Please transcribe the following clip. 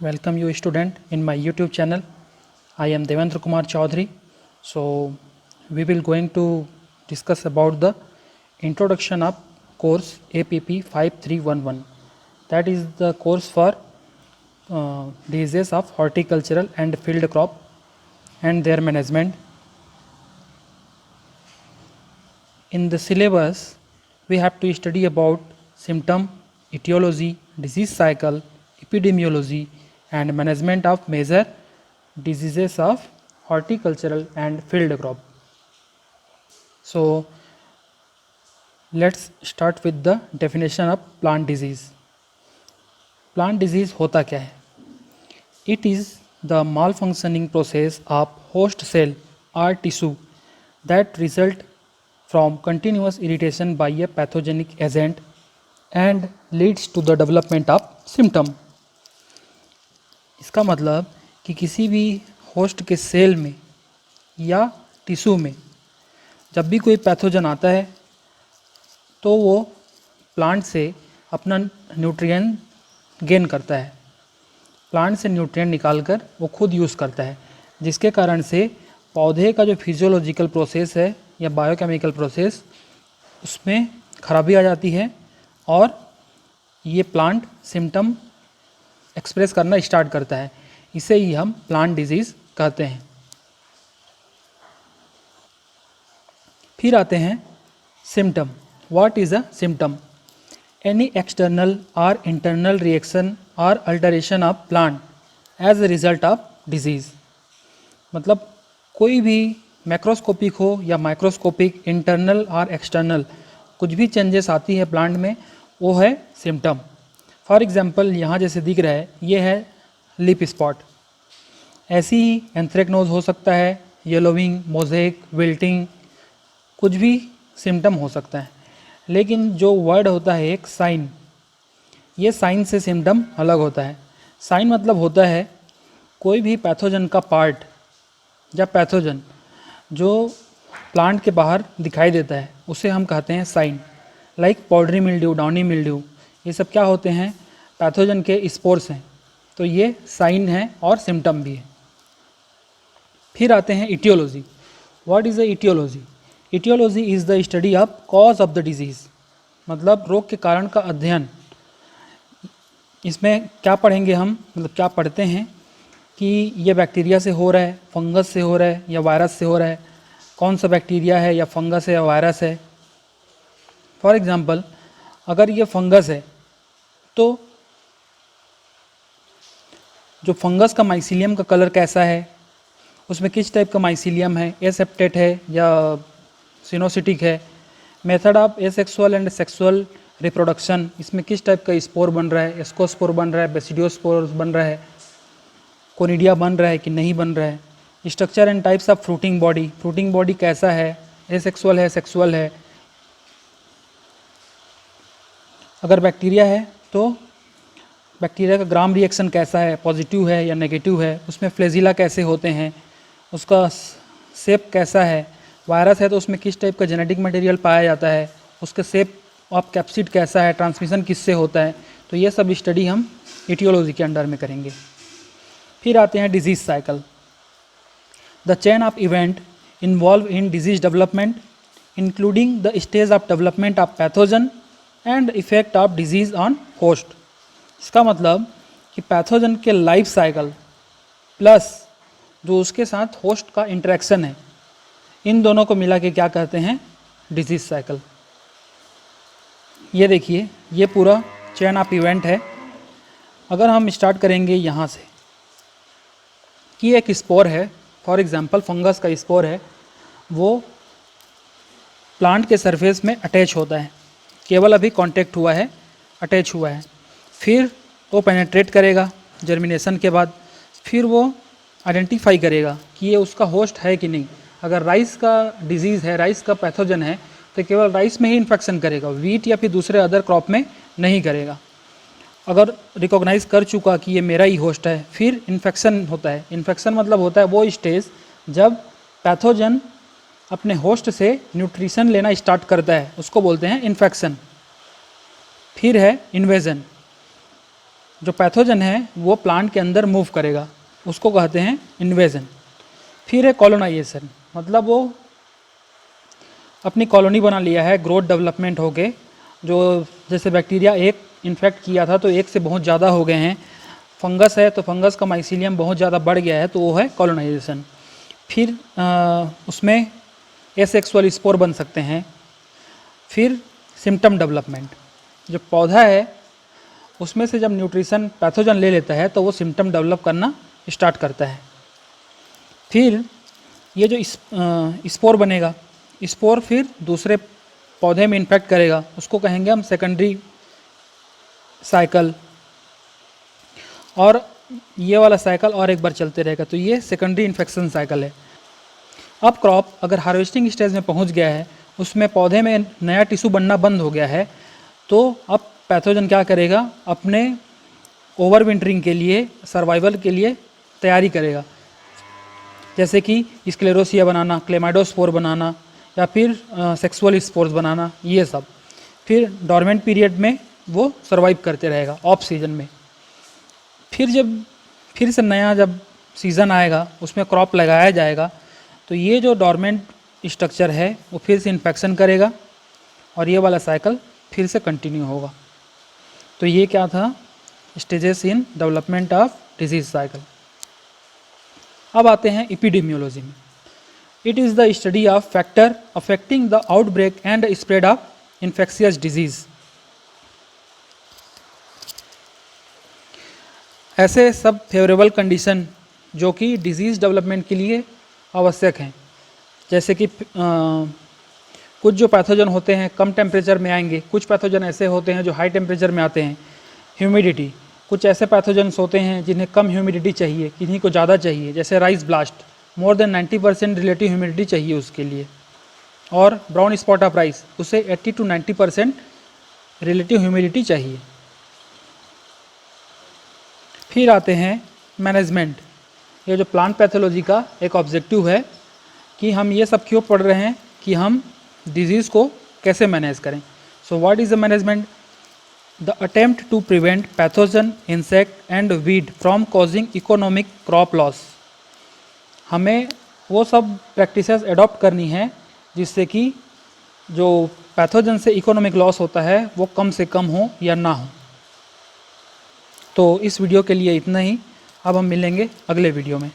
Welcome you student in my YouTube channel. I am Devendra Kumar Chaudhary. So we will going to discuss about the introduction of course APP 5311. That is the course for diseases of horticultural and field crop and their management. In the syllabus, we have to study about symptom, etiology, disease cycle, epidemiology, and management of major diseases of horticultural and field crop. So, let's start with the definition of plant disease. Plant disease होता क्या है? It is the malfunctioning process of host cell or tissue that result from continuous irritation by a pathogenic agent and leads to the development of symptom. इसका मतलब कि किसी भी host के cell में या टिश्यू में जब भी कोई पैथोजन आता है तो वो प्लांट से अपना न्यूट्रिएंट गेन करता है, प्लांट से न्यूट्रिएंट निकालकर वो खुद यूज़ करता है, जिसके कारण से पौधे का जो फिजियोलॉजिकल प्रोसेस है या बायोकेमिकल प्रोसेस उसमें खराबी आ जाती है और ये प्लांट सिम्टम एक्सप्रेस करना स्टार्ट करता है। इसे ही हम प्लांट डिजीज़ कहते हैं। फिर आते हैं symptom. What is a symptom? Any external or internal reaction or alteration of plant as a result of disease. मतलब कोई भी मैक्रोस्कोपिक हो या माइक्रोस्कोपिक, इंटरनल और एक्सटर्नल कुछ भी चेंजेस आती है प्लांट में, वो है सिम्टम। फॉर एग्जांपल यहाँ जैसे दिख रहा है, ये है लिप स्पॉट। ऐसी ही एंथ्रेक्नोज हो सकता है, येलोविंग, मोज़ेक, विल्टिंग, कुछ भी सिम्टम हो सकता है। लेकिन जो वर्ड होता है एक साइन, ये साइन से सिम्टम अलग होता है। साइन मतलब होता है कोई भी पैथोजन का पार्ट या पैथोजन जो प्लांट के बाहर दिखाई देता है उसे हम कहते हैं sign. Like powdery mildew, downy mildew, ये सब क्या होते हैं? पैथोजन के स्पोर्स हैं। तो ये साइन है और सिम्टम भी है। फिर आते हैं etiology. What is the etiology? Etiology is the study of cause of the disease, मतलब रोग के कारण का अध्ययन। इसमें क्या पढ़ेंगे हम, मतलब क्या पढ़ते हैं कि ये बैक्टीरिया से हो रहा है, फंगस से हो रहा है या वायरस से हो रहा है, कौन सा बैक्टीरिया है या फंगस है या वायरस है। फॉर एग्ज़ाम्पल अगर ये फंगस है तो जो फंगस का माइसीलियम का कलर कैसा है, उसमें किस टाइप का माइसीलियम है, एसेप्टेट है या सिनोसिटिक है, method of asexual and sexual reproduction, इसमें किस टाइप का स्पोर बन रहा है, एस्कोस्पोर बन रहा है, बेसिडियोस्पोर बन रहा है, कोनिडिया बन रहा है कि नहीं बन रहा है। Structure and types of fruiting body, fruiting body कैसा है, एसेक्सुअल है, सेक्सुअल है। अगर बैक्टीरिया है तो बैक्टीरिया का ग्राम रिएक्शन कैसा है, पॉजिटिव है या नेगेटिव है, उसमें फ्लैजिला कैसे होते हैं, उसका शेप कैसा है। वायरस है तो उसमें किस टाइप का जेनेटिक मटेरियल पाया जाता है, उसका शेप ऑफ कैप्सिड कैसा है, ट्रांसमिशन किससे होता है। तो ये सब स्टडी हम इटियोलॉजी के अंडर में करेंगे। फिर आते हैं disease cycle. The chain of event involve in disease development including the stage of development of pathogen and effect of disease on host. इसका मतलब कि पैथोजन के लाइफ साइकिल प्लस जो उसके साथ होस्ट का इंटरेक्शन है, इन दोनों को मिला के क्या कहते हैं? Disease cycle. ये देखिए, ये पूरा चेन ऑफ इवेंट है। अगर हम स्टार्ट करेंगे यहाँ से कि एक स्पोर है, फॉर एग्जांपल फंगस का स्पोर है, वो प्लांट के सरफेस में अटैच होता है, केवल अभी कांटेक्ट हुआ है, अटैच हुआ है। फिर वो पेनेट्रेट करेगा जर्मिनेशन के बाद, फिर वो आइडेंटिफाई करेगा कि ये उसका होस्ट है कि नहीं। अगर राइस का डिजीज़ है, राइस का पैथोजन है, तो केवल राइस में ही इन्फेक्शन करेगा, वीट या फिर दूसरे अदर क्रॉप में नहीं करेगा। अगर रिकॉग्नाइज कर चुका कि ये मेरा ही होस्ट है, फिर इन्फेक्शन होता है। इन्फेक्शन मतलब होता है वो स्टेज जब पैथोजन अपने होस्ट से न्यूट्रिशन लेना स्टार्ट करता है, उसको बोलते हैं इन्फेक्शन। फिर है इन्वेजन, जो पैथोजन है वो प्लांट के अंदर मूव करेगा, उसको कहते हैं इन्वेजन। फिर है कॉलोनाइजेशन, मतलब वो अपनी कॉलोनी बना लिया है, ग्रोथ डेवलपमेंट हो गए, जो जैसे बैक्टीरिया एक इन्फेक्ट किया था तो एक से बहुत ज़्यादा हो गए हैं, फंगस है तो फंगस का माइसीलियम बहुत ज़्यादा बढ़ गया है, तो वो है कॉलोनाइजेशन। फिर उसमें एसेक्सुअल स्पोर बन सकते हैं। फिर सिम्टम डेवलपमेंट, जो पौधा है उसमें से जब न्यूट्रिशन पैथोजन ले लेता है तो वो सिम्टम डेवलप करना स्टार्ट करता है। फिर ये जो स्पोर बनेगा, स्पोर फिर दूसरे पौधे में इन्फेक्ट करेगा, उसको कहेंगे हम सेकेंडरी साइकिल, और ये वाला साइकिल और एक बार चलते रहेगा, तो ये सेकेंडरी इन्फेक्शन साइकिल है। अब क्रॉप अगर हार्वेस्टिंग स्टेज में पहुंच गया है, उसमें पौधे में नया टिश्यू बनना बंद हो गया है, तो अब पैथोजन क्या करेगा, अपने ओवर विंटरिंग के लिए, सर्वाइवल के लिए तैयारी करेगा, जैसे कि स्क्लेरोसिया बनाना, क्लेमाइडोस्पोर बनाना, या फिर सेक्सुअल स्पोर्स बनाना, ये सब। फिर डॉर्मेंट पीरियड में वो सर्वाइव करते रहेगा ऑफ सीजन में। फिर से नया जब सीज़न आएगा उसमें क्रॉप लगाया जाएगा, तो ये जो डॉर्मेंट स्ट्रक्चर है वो फिर से इन्फेक्शन करेगा और ये वाला साइकिल फिर से कंटिन्यू होगा। तो ये क्या था, stages in development of disease cycle. अब आते हैं एपिडेमियोलॉजी में। It is the study of factor affecting the outbreak and spread of infectious disease. ऐसे सब फेवरेबल कंडीशन जो कि डिजीज़ डेवलपमेंट के लिए आवश्यक हैं, जैसे कि कुछ जो पैथोजन होते हैं कम टेम्परेचर में आएंगे, कुछ पैथोजन ऐसे होते हैं जो हाई टेम्परेचर में आते हैं। ह्यूमिडिटी, कुछ ऐसे पैथोजन्स होते हैं जिन्हें कम ह्यूमिडिटी चाहिए, किन्हीं को ज़्यादा चाहिए, जैसे rice blast, more than 90% relative humidity चाहिए उसके लिए। और ब्राउन स्पॉट ऑफ राइस, उसे 80 to 90% रिलेटिव ह्यूमिडिटी चाहिए। फिर आते हैं मैनेजमेंट। ये जो प्लांट पैथोलॉजी का एक ऑब्जेक्टिव है कि हम ये सब क्यों पढ़ रहे हैं कि हम डिजीज़ को कैसे मैनेज करें। So what is the management? The attempt to prevent pathogen, insect and weed from causing economic crop loss. हमें वो सब प्रैक्टिसेस एडॉप्ट करनी है जिससे कि जो पैथोजन से इकोनॉमिक लॉस होता है वो कम से कम हो या ना हो। तो इस वीडियो के लिए इतना ही। अब हम मिलेंगे अगले वीडियो में।